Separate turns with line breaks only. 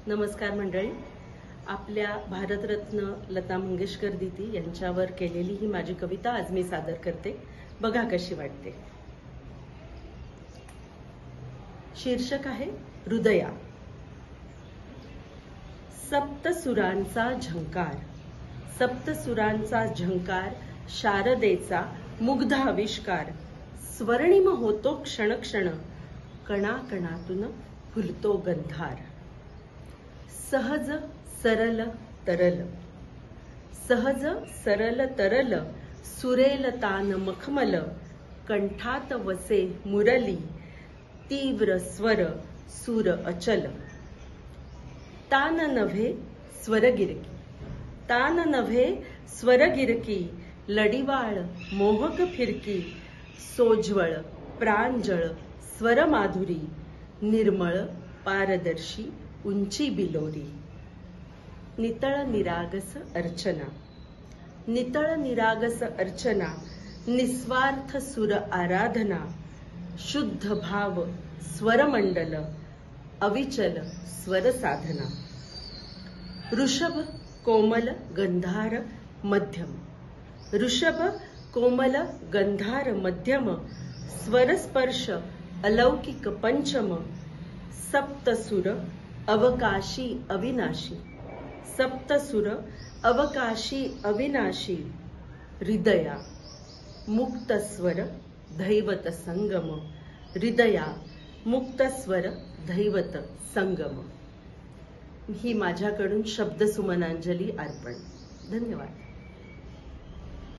नमस्कार मंडळी. आपल्या भारतरत्न लता मंगेशकर दीदी यांच्यावर केलेली ही माझी कविता आज मी सादर करते. बघा कशी वाटते. शीर्षक आहे हृदया. सप्तसुरांचा झंकार, सप्तसुरांचा झंकार, शारदेचा मुग्ध आविष्कार. स्वर्णिम होतो क्षणक्षण, कणाकणातून फुलतो गंधार. सहज सरल तरल, सहज सरल तरल, सुरेल तान मखमल. कंठात वसे मुरली, तीव्र स्वर सूर अचल. तान नव्हे स्वरगिरकी, तान नव्हे स्वरगिरकी. लडिवाळ मोहक फिरकी, सोज्वळ प्रांजळ स्वरमाधुरी. निर्मळ पारदर्शी उंची बिलोरी. नितळ निरागस अर्चना, नितळ निरागस अर्चना. निस्वार्थ सुर आराधना. शुद्ध भाव स्वरमंडल, अविचल स्वर साधना. ऋषभ कोमल गंधार मध्यम, ऋषभ कोमल गंधार मध्यम. स्वरस्पर्श अलौकिक पंचम. सप्तसुर अवकाशी अविनाशी, सप्तसुर अवकाशी अविनाशी. हृदया मुक्तस्वर दैवत संगम, हृदया मुक्तस्वर दैवत संगम. ही माझ्याकडून शब्दसुमनांजली अर्पण. धन्यवाद.